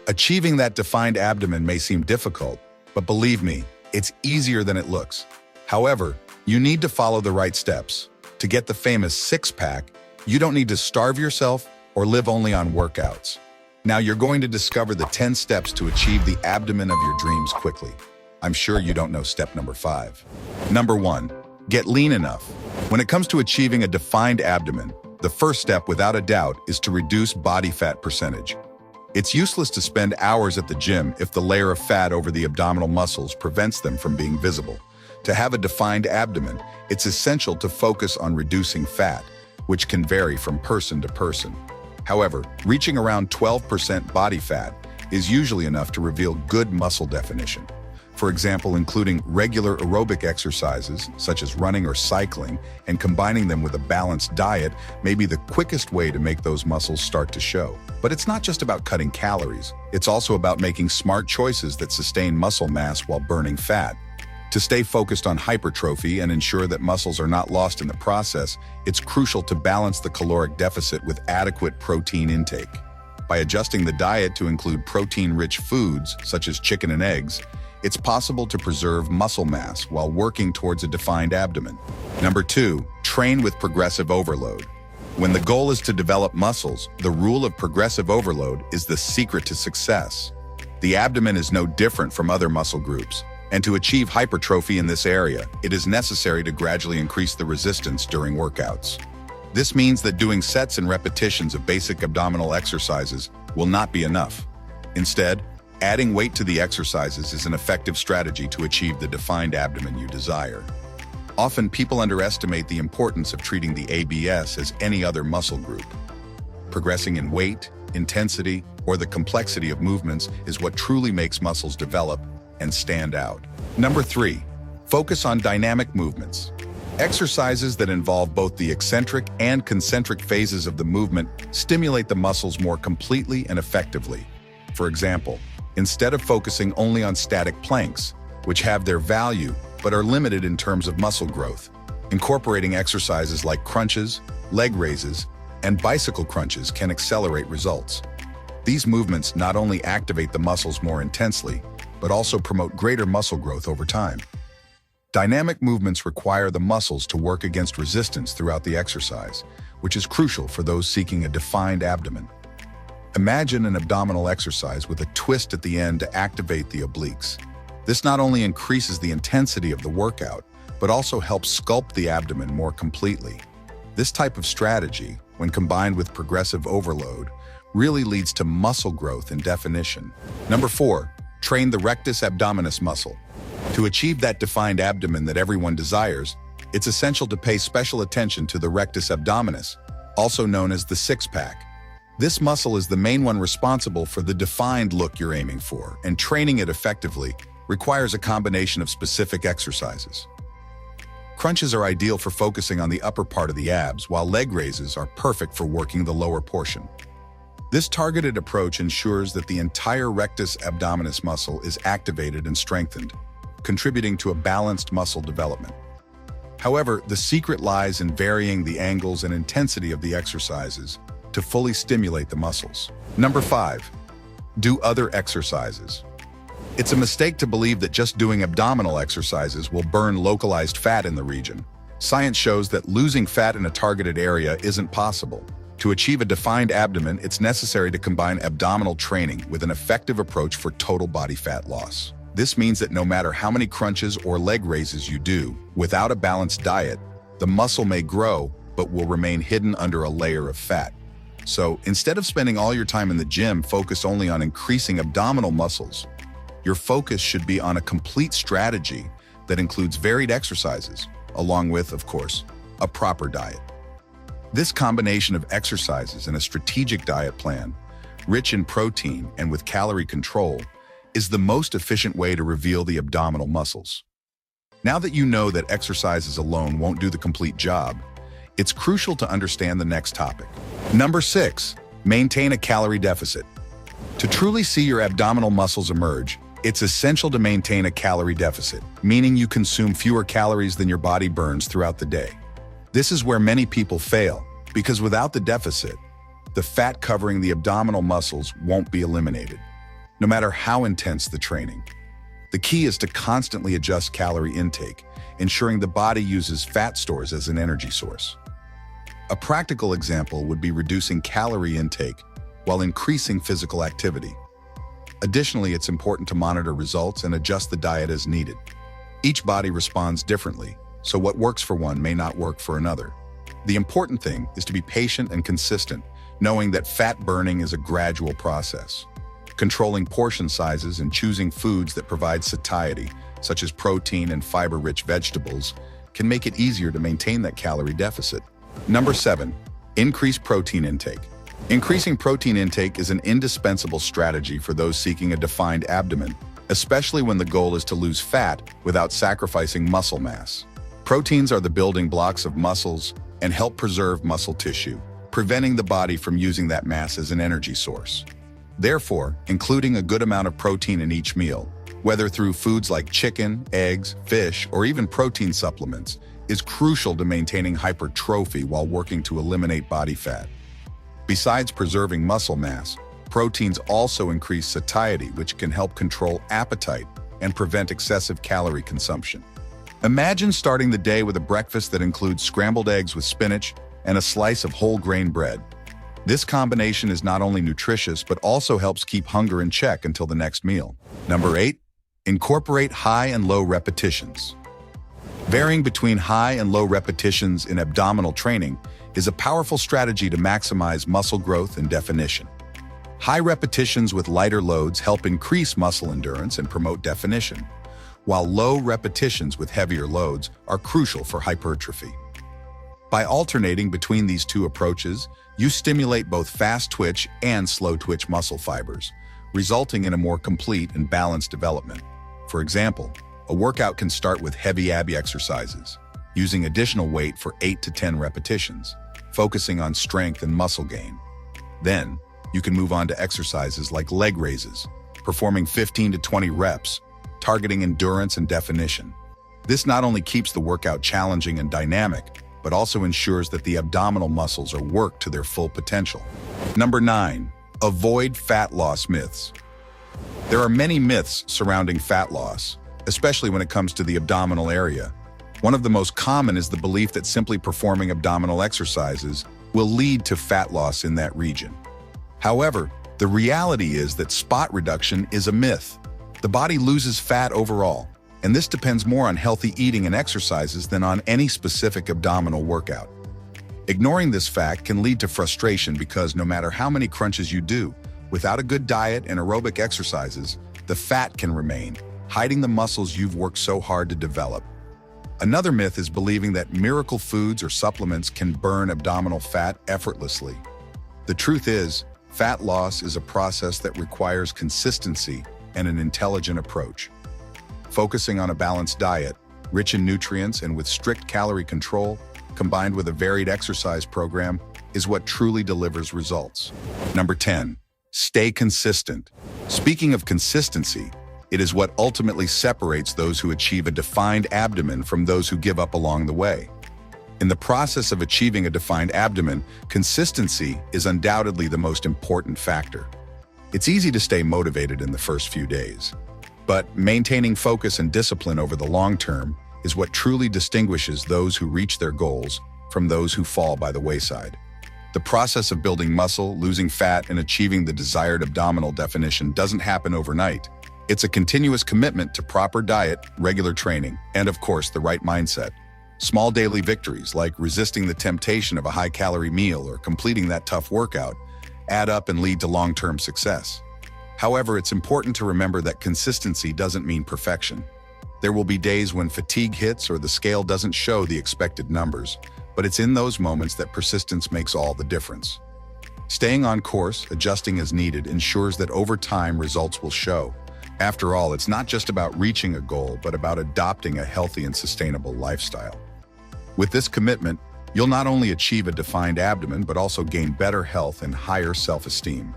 Achieving that defined abdomen may seem difficult, but believe me, it's easier than it looks. However, you need to follow the right steps. To get the famous six-pack, you don't need to starve yourself or live only on workouts. Now you're going to discover the 10 steps to achieve the abdomen of your dreams quickly. I'm sure you don't know step number 5. Number 1, get lean enough. When it comes to achieving a defined abdomen, the first step, without a doubt, is to reduce body fat percentage. It's useless to spend hours at the gym if the layer of fat over the abdominal muscles prevents them from being visible. To have a defined abdomen, it's essential to focus on reducing fat, which can vary from person to person. However, reaching around 12% body fat is usually enough to reveal good muscle definition. For example, including regular aerobic exercises, such as running or cycling, and combining them with a balanced diet may be the quickest way to make those muscles start to show. But it's not just about cutting calories. It's also about making smart choices that sustain muscle mass while burning fat. To stay focused on hypertrophy and ensure that muscles are not lost in the process, it's crucial to balance the caloric deficit with adequate protein intake. By adjusting the diet to include protein-rich foods, such as chicken and eggs, it's possible to preserve muscle mass while working towards a defined abdomen. Number 2, train with progressive overload. When the goal is to develop muscles, the rule of progressive overload is the secret to success. The abdomen is no different from other muscle groups, and to achieve hypertrophy in this area, it is necessary to gradually increase the resistance during workouts. This means that doing sets and repetitions of basic abdominal exercises will not be enough. Instead, adding weight to the exercises is an effective strategy to achieve the defined abdomen you desire. Often, people underestimate the importance of treating the ABS as any other muscle group. Progressing in weight, intensity, or the complexity of movements is what truly makes muscles develop and stand out. Number 3, focus on dynamic movements. Exercises that involve both the eccentric and concentric phases of the movement stimulate the muscles more completely and effectively. For example, instead of focusing only on static planks, which have their value but are limited in terms of muscle growth, incorporating exercises like crunches, leg raises, and bicycle crunches can accelerate results. These movements not only activate the muscles more intensely, but also promote greater muscle growth over time. Dynamic movements require the muscles to work against resistance throughout the exercise, which is crucial for those seeking a defined abdomen. Imagine an abdominal exercise with a twist at the end to activate the obliques. This not only increases the intensity of the workout, but also helps sculpt the abdomen more completely. This type of strategy, when combined with progressive overload, really leads to muscle growth and definition. Number 4, train the rectus abdominis muscle. To achieve that defined abdomen that everyone desires, it's essential to pay special attention to the rectus abdominis, also known as the six-pack. This muscle is the main one responsible for the defined look you're aiming for, and training it effectively requires a combination of specific exercises. Crunches are ideal for focusing on the upper part of the abs, while leg raises are perfect for working the lower portion. This targeted approach ensures that the entire rectus abdominis muscle is activated and strengthened, contributing to a balanced muscle development. However, the secret lies in varying the angles and intensity of the exercises to fully stimulate the muscles. Number 5, do other exercises. It's a mistake to believe that just doing abdominal exercises will burn localized fat in the region. Science shows that losing fat in a targeted area isn't possible. To achieve a defined abdomen, it's necessary to combine abdominal training with an effective approach for total body fat loss. This means that no matter how many crunches or leg raises you do, without a balanced diet, the muscle may grow but will remain hidden under a layer of fat. So, instead of spending all your time in the gym focused only on increasing abdominal muscles, your focus should be on a complete strategy that includes varied exercises, along with, of course, a proper diet. This combination of exercises and a strategic diet plan, rich in protein and with calorie control, is the most efficient way to reveal the abdominal muscles. Now that you know that exercises alone won't do the complete job, it's crucial to understand the next topic. Number 6, maintain a calorie deficit. To truly see your abdominal muscles emerge, it's essential to maintain a calorie deficit, meaning you consume fewer calories than your body burns throughout the day. This is where many people fail, because without the deficit, the fat covering the abdominal muscles won't be eliminated. no matter how intense the training. The key is to constantly adjust calorie intake, ensuring the body uses fat stores as an energy source. A practical example would be reducing calorie intake while increasing physical activity. Additionally, it's important to monitor results and adjust the diet as needed. Each body responds differently, so what works for one may not work for another. The important thing is to be patient and consistent, knowing that fat burning is a gradual process. Controlling portion sizes and choosing foods that provide satiety, such as protein and fiber-rich vegetables, can make it easier to maintain that calorie deficit. Number 7, increase protein intake. Increasing protein intake is an indispensable strategy for those seeking a defined abdomen, especially when the goal is to lose fat without sacrificing muscle mass. Proteins are the building blocks of muscles and help preserve muscle tissue, preventing the body from using that mass as an energy source. Therefore, including a good amount of protein in each meal, whether through foods like chicken, eggs, fish, or even protein supplements, is crucial to maintaining hypertrophy while working to eliminate body fat. Besides preserving muscle mass, proteins also increase satiety, which can help control appetite and prevent excessive calorie consumption. Imagine starting the day with a breakfast that includes scrambled eggs with spinach and a slice of whole grain bread. This combination is not only nutritious, but also helps keep hunger in check until the next meal. Number 8, incorporate high and low repetitions. Varying between high and low repetitions in abdominal training is a powerful strategy to maximize muscle growth and definition. High repetitions with lighter loads help increase muscle endurance and promote definition, while low repetitions with heavier loads are crucial for hypertrophy. By alternating between these two approaches, you stimulate both fast twitch and slow twitch muscle fibers, resulting in a more complete and balanced development. For example, a workout can start with heavy ab exercises, using additional weight for 8 to 10 repetitions, focusing on strength and muscle gain. Then, you can move on to exercises like leg raises, performing 15 to 20 reps, targeting endurance and definition. This not only keeps the workout challenging and dynamic, but also ensures that the abdominal muscles are worked to their full potential. Number 9, avoid fat loss myths. There are many myths surrounding fat loss, especially when it comes to the abdominal area. One of the most common is the belief that simply performing abdominal exercises will lead to fat loss in that region. However, the reality is that spot reduction is a myth. The body loses fat overall, and this depends more on healthy eating and exercises than on any specific abdominal workout. Ignoring this fact can lead to frustration because no matter how many crunches you do, without a good diet and aerobic exercises, the fat can remain, hiding the muscles you've worked so hard to develop. Another myth is believing that miracle foods or supplements can burn abdominal fat effortlessly. The truth is, fat loss is a process that requires consistency and an intelligent approach. Focusing on a balanced diet, rich in nutrients and with strict calorie control, combined with a varied exercise program, is what truly delivers results. Number 10, stay consistent. Speaking of consistency, it is what ultimately separates those who achieve a defined abdomen from those who give up along the way. In the process of achieving a defined abdomen, consistency is undoubtedly the most important factor. It's easy to stay motivated in the first few days, but maintaining focus and discipline over the long term is what truly distinguishes those who reach their goals from those who fall by the wayside. The process of building muscle, losing fat, and achieving the desired abdominal definition doesn't happen overnight. It's a continuous commitment to proper diet, regular training, and of course, the right mindset. Small daily victories, like resisting the temptation of a high-calorie meal or completing that tough workout, add up and lead to long-term success. However, it's important to remember that consistency doesn't mean perfection. There will be days when fatigue hits or the scale doesn't show the expected numbers, but it's in those moments that persistence makes all the difference. Staying on course, adjusting as needed, ensures that over time results will show. After all, it's not just about reaching a goal, but about adopting a healthy and sustainable lifestyle. With this commitment, you'll not only achieve a defined abdomen, but also gain better health and higher self-esteem.